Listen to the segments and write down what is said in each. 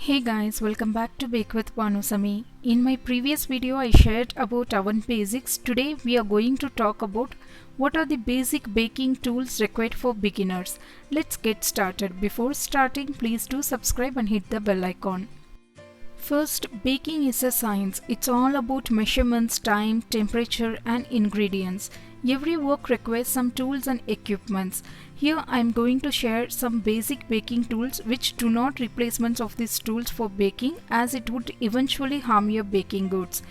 Hey guys, welcome back to Bake with Banu Samee. In my previous video I shared about oven basics. Today we are going to talk about what are the basic baking tools required for beginners. Let's get started. Before starting, please do subscribe and hit the bell icon. First, baking is a science. It's all about measurements, time, temperature and ingredients. Every work requires some tools and equipments. Here I am going to share some basic baking tools which do not replacements of these tools for baking, as it would eventually harm your baking goods.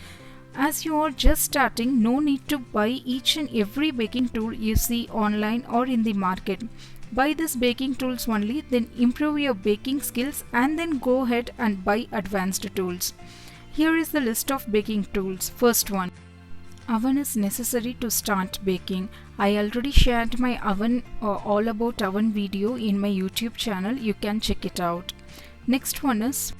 As you are just starting, no need to buy each and every baking tool you see online or in the market. Buy these baking tools only, then improve your baking skills and then go ahead and buy advanced tools. Here is the list of baking tools. First one. Oven is necessary to start baking. I already shared my oven all about oven video in my YouTube channel. You can check it out. Next one is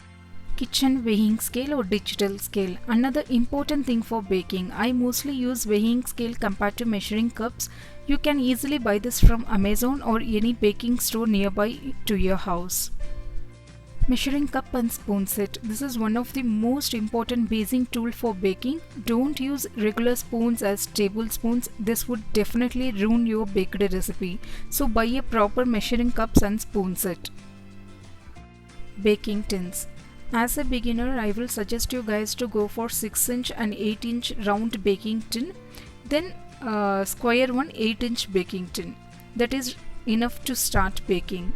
kitchen weighing scale or digital scale. Another important thing for baking. I mostly use weighing scale compared to measuring cups. You can easily buy this from Amazon or any baking store nearby to your house. Measuring cup and spoon set. This is one of the most important baking tool for baking. Don't use regular spoons as tablespoons. This would definitely ruin your baked recipe. So buy a proper measuring cups and spoon set. Baking tins. As a beginner, I will suggest you guys to go for 6-inch and 8-inch round baking tin. Then square one 8-inch baking tin. That is enough to start baking.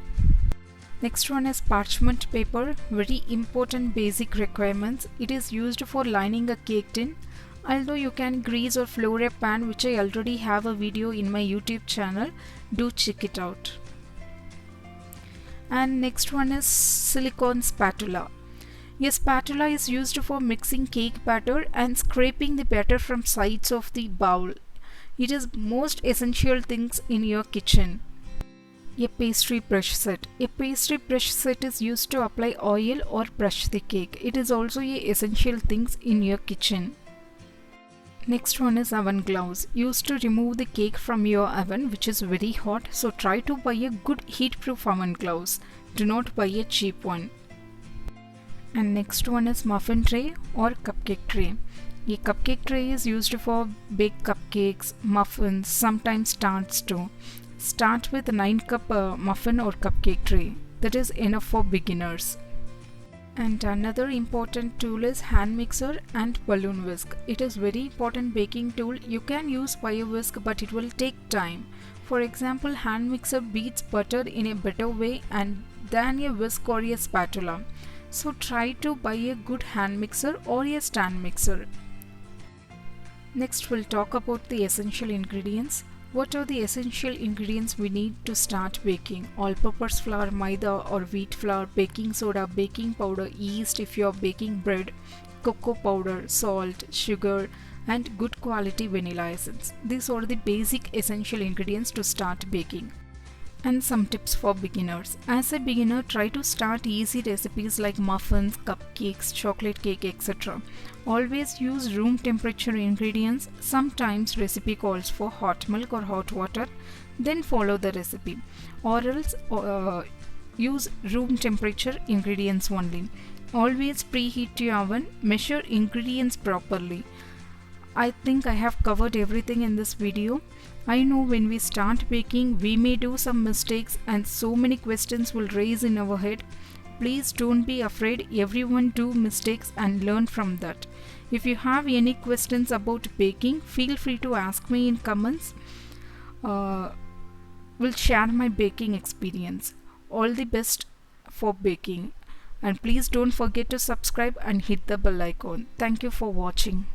Next one is parchment paper. Very important basic requirements. It is used for lining a cake tin. Although you can grease or flour a pan, which I already have a video in my YouTube channel. Do check it out. And next one is silicone spatula. A spatula is used for mixing cake batter and scraping the batter from sides of the bowl. It is most essential things in your kitchen. A pastry brush set. A pastry brush set is used to apply oil or brush the cake. It is also a essential things in your kitchen. Next one is oven gloves. Used to remove the cake from your oven, which is very hot. So try to buy a good heat-proof oven gloves. Do not buy a cheap one. And next one is muffin tray or cupcake tray. A cupcake tray is used for baked cupcakes, muffins, sometimes tarts too. Start with a 9-cup muffin or cupcake tray. That is enough for beginners. And another important tool is hand mixer and balloon whisk. It is very important baking tool. You can use fire whisk, but it will take time. For example, hand mixer beats butter in a better way than a whisk or a spatula. So try to buy a good hand mixer or a stand mixer. Next we'll talk about the essential ingredients. What are the essential ingredients we need to start baking? All-purpose flour, maida or wheat flour, baking soda, baking powder, yeast if you are baking bread, cocoa powder, salt, sugar and good quality vanilla essence. These are the basic essential ingredients to start baking. And some tips for beginners. As a beginner, try to start easy recipes like muffins, cupcakes, chocolate cake, etc. Always use room temperature ingredients. Sometimes recipe calls for hot milk or hot water. Then follow the recipe. Or else use room temperature ingredients only. Always preheat your oven. Measure ingredients properly. I think I have covered everything in this video. I know when we start baking, we may do some mistakes and so many questions will raise in our head. Please don't be afraid. Everyone do mistakes and learn from that. If you have any questions about baking, feel free to ask me in comments. Will share my baking experience. All the best for baking. And please don't forget to subscribe and hit the bell icon. Thank you for watching.